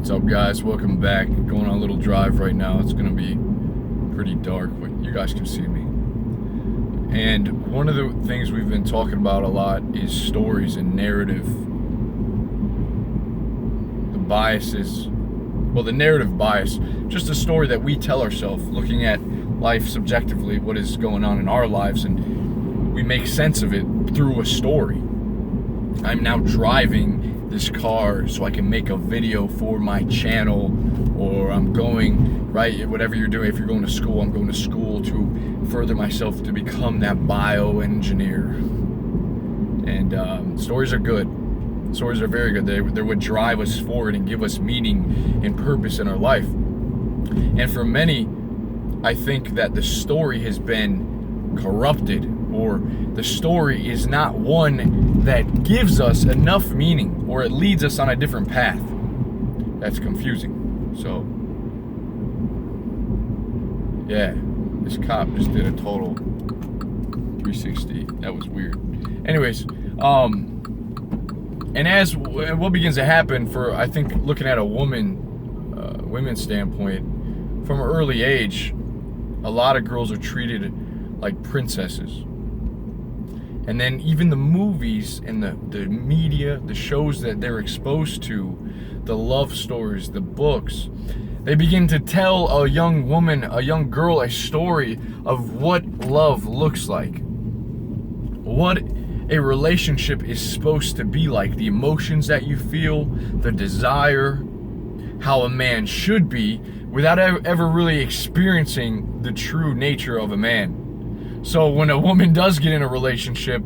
What's up, guys? Welcome back. Going on a little drive right now. It's gonna be pretty dark, but you guys can see me. And one of the things we've been talking about a lot is stories and narrative. The biases, well, the narrative bias, just a story that we tell ourselves, looking at life subjectively, what is going on in our lives, and we make sense of it through a story. I'm now driving this car so I can make a video for my channel, or I'm going, right, whatever you're doing. If you're going to school, I'm going to school to further myself to become that bioengineer. And stories are good. Stories are very good. They're what drive us forward and give us meaning and purpose in our life. And for many, I think that the story has been corrupted, or the story is not one that gives us enough meaning, or it leads us on a different path. That's confusing. So, yeah, this cop just did a total 360. That was weird. Anyways, and as what begins to happen for, I think, looking at a women's standpoint, from an early age, a lot of girls are treated like princesses. And then even the movies and the media, the shows that they're exposed to, the love stories, the books, they begin to tell a young woman, a young girl, a story of what love looks like, what a relationship is supposed to be like, the emotions that you feel, the desire, how a man should be, without ever really experiencing the true nature of a man. So when a woman does get in a relationship,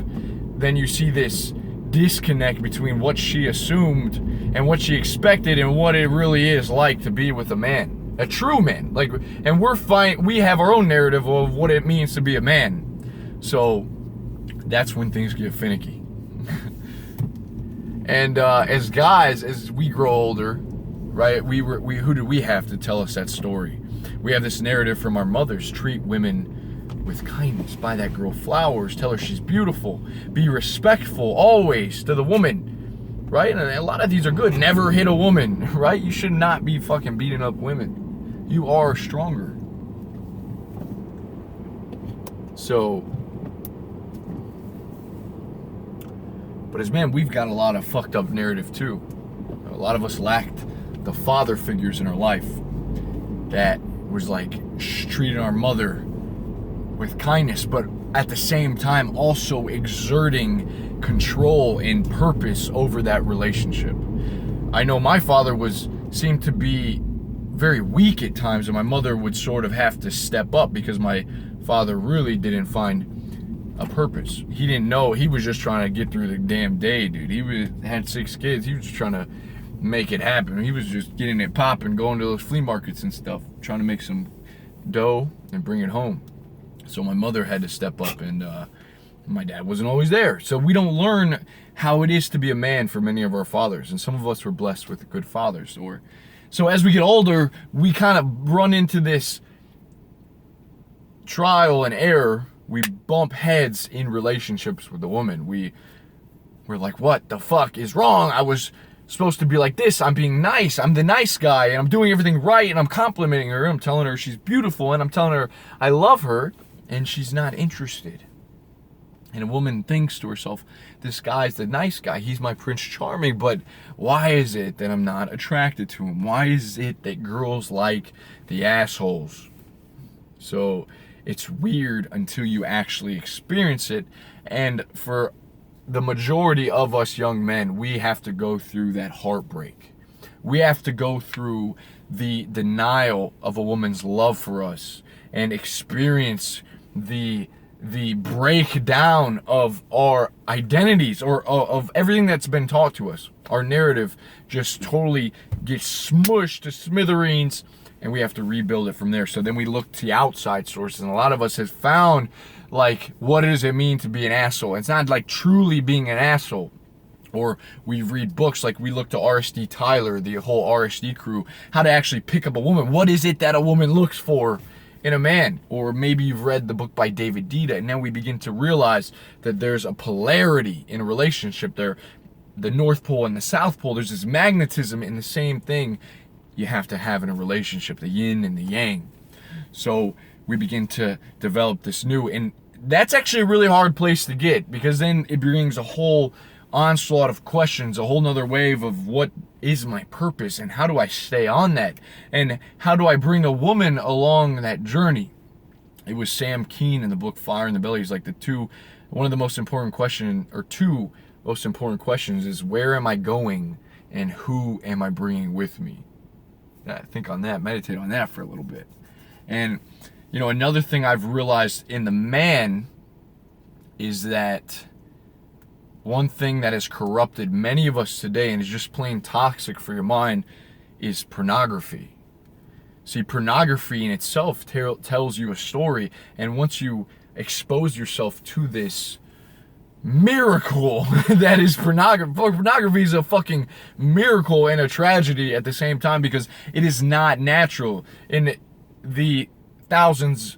then you see this disconnect between what she assumed and what she expected and what it really is like to be with a man, a true man. Like, and we have our own narrative of what it means to be a man. So that's when things get finicky. And as guys, as we grow older, right, who do we have to tell us that story? We have this narrative from our mothers: treat women with kindness, buy that girl flowers, tell her she's beautiful, be respectful always to the woman, right? And a lot of these are good. Never hit a woman, right? You should not be fucking beating up women. You are stronger. So, but as men, we've got a lot of fucked up narrative too. A lot of us lacked the father figures in our life that was like treating our mother with kindness, but at the same time also exerting control and purpose over that relationship. I know my father seemed to be very weak at times, and my mother would sort of have to step up because my father really didn't find a purpose. He didn't know. He was just trying to get through the damn day, dude. Had 6 kids. He was just trying to make it happen. He was just getting it popping, going to those flea markets and stuff, trying to make some dough and bring it home. So my mother had to step up, and my dad wasn't always there. So we don't learn how it is to be a man for many of our fathers, and some of us were blessed with good fathers. So as we get older, we kind of run into this trial and error. We bump heads in relationships with the woman. We're like, what the fuck is wrong? I was supposed to be like this. I'm being nice. I'm the nice guy, and I'm doing everything right, and I'm complimenting her. I'm telling her she's beautiful, and I'm telling her I love her. And she's not interested. And a woman thinks to herself, this guy's the nice guy. He's my Prince Charming, but why is it that I'm not attracted to him? Why is it that girls like the assholes? So it's weird until you actually experience it. And for the majority of us young men, we have to go through that heartbreak. We have to go through the denial of a woman's love for us and experience the breakdown of our identities, or of everything that's been taught to us. Our narrative just totally gets smushed to smithereens, and we have to rebuild it from there. So then we look to outside sources, and a lot of us have found, like, what does it mean to be an asshole? It's not like truly being an asshole. Or we read books, like we look to R.S.D. Tyler, the whole R.S.D. crew, how to actually pick up a woman. What is it that a woman looks for in a man? Or maybe you've read the book by David Deida, and now we begin to realize that there's a polarity in a relationship there. The North Pole and the South Pole, there's this magnetism in the same thing you have to have in a relationship, the yin and the yang. So we begin to develop this new, and that's actually a really hard place to get, because then it brings a whole onslaught of questions, a whole nother wave of what is my purpose and how do I stay on that, and how do I bring a woman along that journey. It was Sam Keen in the book Fire in the Belly. He's like one of the most important question, or two most important questions, is where am I going and who am I bringing with me? Think on that, meditate on that for a little bit. And another thing I've realized in the man is that one thing that has corrupted many of us today and is just plain toxic for your mind is pornography. See, pornography in itself tells you a story, and once you expose yourself to this miracle that is pornography is a fucking miracle and a tragedy at the same time, because it is not natural. In the thousands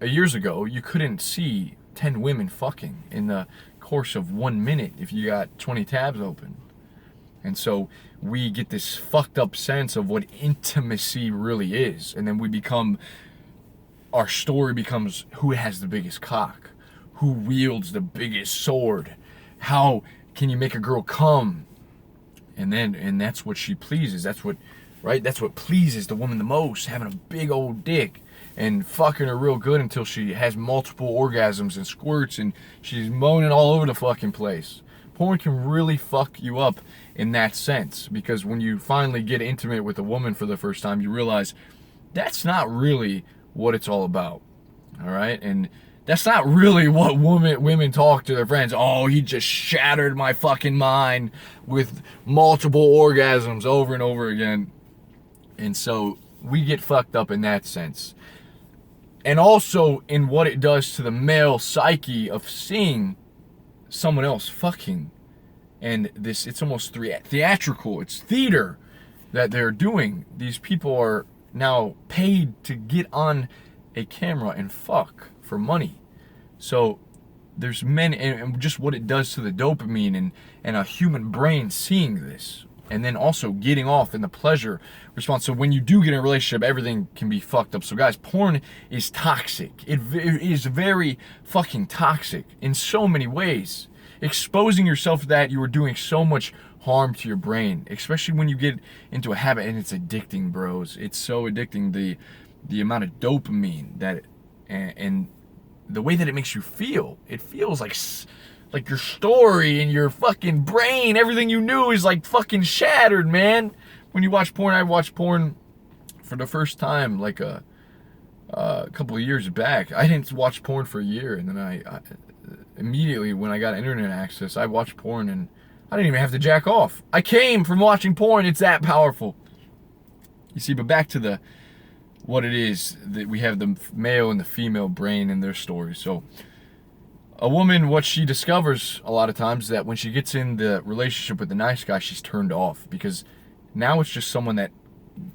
of years ago, you couldn't see 10 women fucking in the course of 1 minute if you got 20 tabs open. And so we get this fucked up sense of what intimacy really is, and then our story becomes who has the biggest cock, who wields the biggest sword, how can you make a girl come, and that's what she pleases. That's what pleases the woman the most, having a big old dick and fucking her real good until she has multiple orgasms and squirts and she's moaning all over the fucking place. Porn can really fuck you up in that sense, because when you finally get intimate with a woman for the first time, you realize that's not really what it's all about. All right? And that's not really what women talk to their friends. Oh, he just shattered my fucking mind with multiple orgasms over and over again. And so we get fucked up in that sense. And also in what it does to the male psyche of seeing someone else fucking. And it's almost theatrical. It's theater that they're doing. These people are now paid to get on a camera and fuck for money. So there's many, and just what it does to the dopamine and a human brain seeing this, and then also getting off in the pleasure response. So when you do get in a relationship, everything can be fucked up. So guys, porn is toxic. It is very fucking toxic in so many ways. Exposing yourself to that, you are doing so much harm to your brain, especially when you get into a habit, and it's addicting, bros. It's so addicting, the amount of dopamine that and the way that it makes you feel. It feels like your story and your fucking brain, everything you knew is like fucking shattered, man. When you watch porn, I watched porn for the first time like a couple of years back. I didn't watch porn for a year, and then I immediately when I got internet access, I watched porn and I didn't even have to jack off. I came from watching porn. It's that powerful. You see, but back to what it is that we have the male and the female brain in their story. So a woman, what she discovers a lot of times is that when she gets in the relationship with the nice guy, she's turned off, because now it's just someone that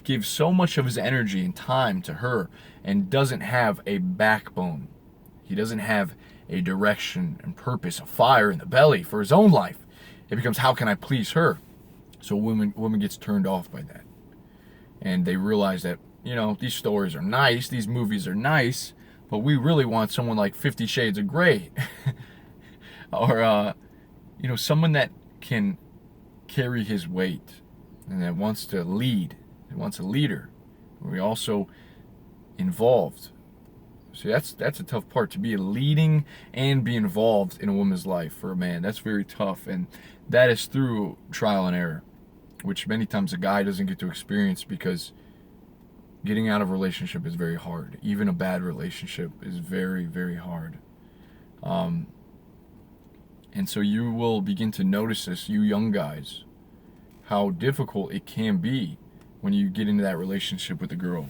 gives so much of his energy and time to her and doesn't have a backbone. He doesn't have a direction and purpose, a fire in the belly for his own life. It becomes, how can I please her? So woman gets turned off by that. And they realize that, these stories are nice, these movies are nice, but we really want someone like 50 Shades of Grey. Or, someone that can carry his weight and that wants to lead. That wants a leader. We're also involved. See, that's a tough part, to be leading and be involved in a woman's life for a man. That's very tough, and that is through trial and error, which many times a guy doesn't get to experience, because getting out of a relationship is very hard. Even a bad relationship is very, very hard. And so you will begin to notice this, you young guys, how difficult it can be when you get into that relationship with a girl.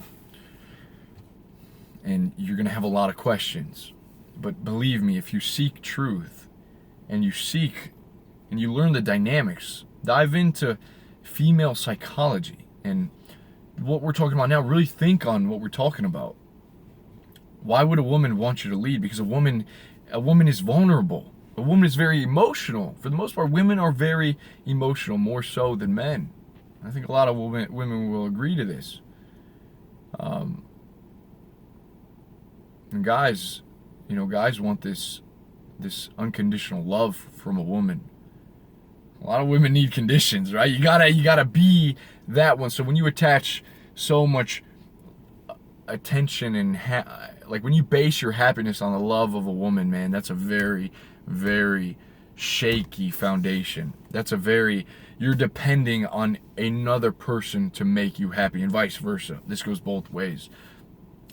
And you're going to have a lot of questions. But believe me, if you seek truth and you learn the dynamics, dive into female psychology and what we're talking about now, really think on what we're talking about. Why would a woman want you to lead? Because a woman is vulnerable. A woman is very emotional. For the most part, women are very emotional, more so than men. I think a lot of women will agree to this. And guys, guys want this unconditional love from a woman. A lot of women need conditions, right? You gotta be that one. So when you attach so much attention and like when you base your happiness on the love of a woman, man, that's a very, very shaky foundation. You're depending on another person to make you happy, and vice versa. This goes both ways.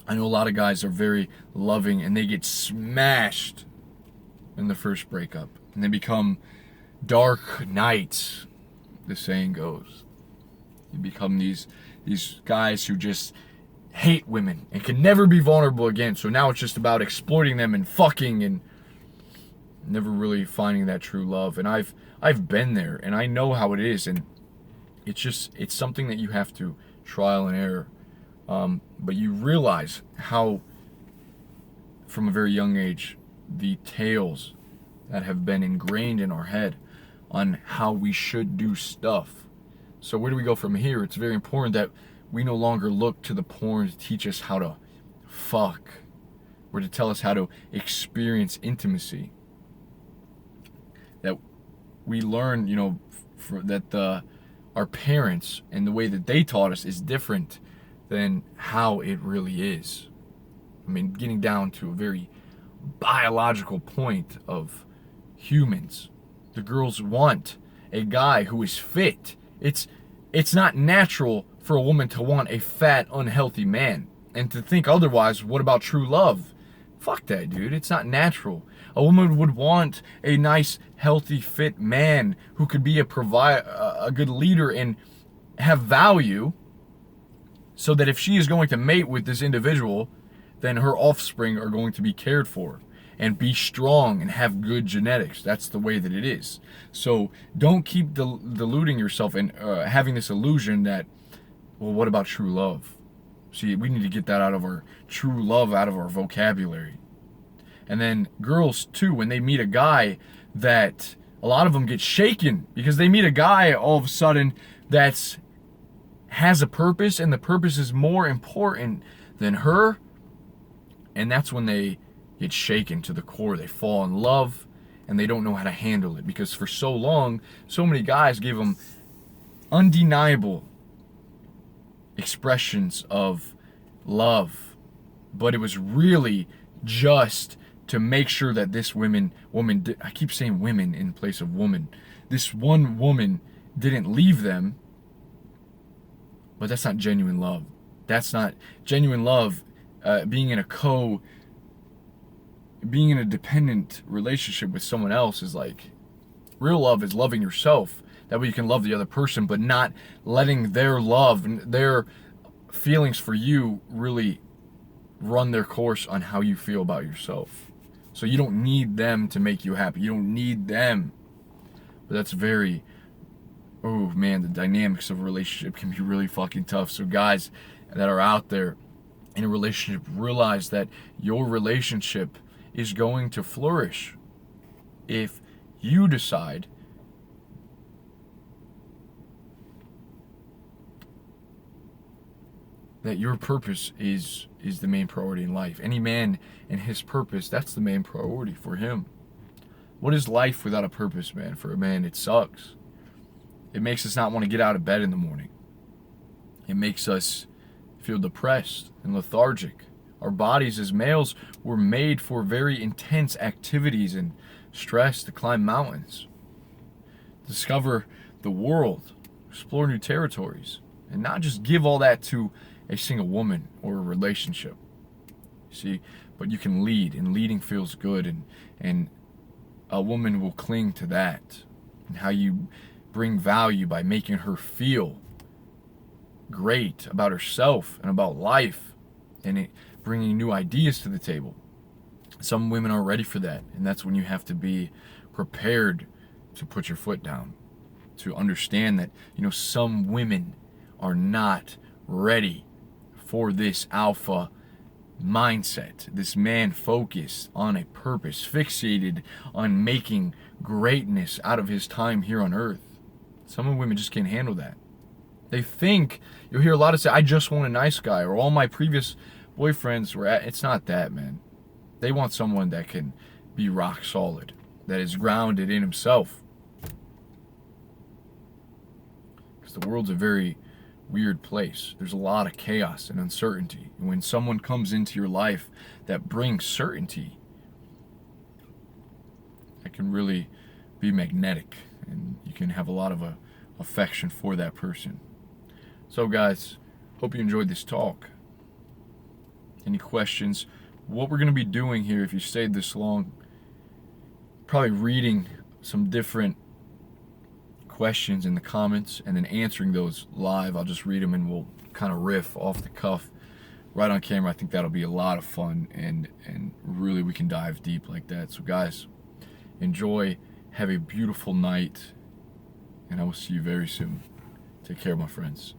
I know a lot of guys are very loving and they get smashed in the first breakup, and they become dark knights, the saying goes. You become these guys who just hate women and can never be vulnerable again. So now it's just about exploiting them and fucking and never really finding that true love. And I've been there and I know how it is, and it's something that you have to trial and error. But you realize how, from a very young age, the tales that have been ingrained in our head on how we should do stuff. So where do we go from here? It's very important that we no longer look to the porn to teach us how to fuck or to tell us how to experience intimacy. That we learn, that our parents and the way that they taught us is different than how it really is. I mean, getting down to a very biological point of humans. The girls want a guy who is fit. It's not natural for a woman to want a fat, unhealthy man. And to think otherwise, what about true love? Fuck that, dude. It's not natural. A woman would want a nice, healthy, fit man who could be a good leader and have value, so that if she is going to mate with this individual, then her offspring are going to be cared for and be strong and have good genetics. That's the way that it is. So don't keep deluding yourself and having this illusion that, well, what about true love? See, we need to get that out of our true love, out of our vocabulary. And then girls too, when they meet a guy, that a lot of them get shaken because they meet a guy all of a sudden that's has a purpose, and the purpose is more important than her, and that's when they get shaken to the core. They fall in love and they don't know how to handle it, because for so long, so many guys gave them undeniable expressions of love, but it was really just to make sure that this woman, I keep saying women in place of woman, this one woman didn't leave them. But that's not genuine love. That's not genuine love. Being in a dependent relationship with someone else is like, real love is loving yourself. That way you can love the other person, but not letting their love and their feelings for you really run their course on how you feel about yourself. So you don't need them to make you happy. You don't need them. But that's very... oh man, the dynamics of a relationship can be really fucking tough. So guys that are out there in a relationship, realize that your relationship is going to flourish if you decide that your purpose is the main priority in life. Any man and his purpose, that's the main priority for him. What is life without a purpose, man? For a man, it sucks. It makes us not want to get out of bed in the morning. It makes us feel depressed and lethargic. Our bodies as males were made for very intense activities and stress, to climb mountains, discover the world, explore new territories, and not just give all that to a single woman or a relationship. See, but you can lead, and leading feels good, and a woman will cling to that. And how you bring value by making her feel great about herself and about life, and bringing new ideas to the table. Some women aren't ready for that, and that's when you have to be prepared to put your foot down, to understand that, some women are not ready for this alpha mindset, this man focused on a purpose, fixated on making greatness out of his time here on earth. Some women just can't handle that. They think, you'll hear a lot of say, I just want a nice guy, or all my previous boyfriends were at. It's not that, man. They want someone that can be rock solid, that is grounded in himself. Because the world's a very weird place. There's a lot of chaos and uncertainty. And when someone comes into your life that brings certainty, that can really be magnetic, and you can have a lot of affection for that person. So guys, hope you enjoyed this talk. Any questions? What we're going to be doing here, if you stayed this long, probably reading some different questions in the comments and then answering those live. I'll just read them and we'll kind of riff off the cuff right on camera. I think that'll be a lot of fun, and really we can dive deep like that. So guys, enjoy, have a beautiful night, and I will see you very soon. Take care, my friends.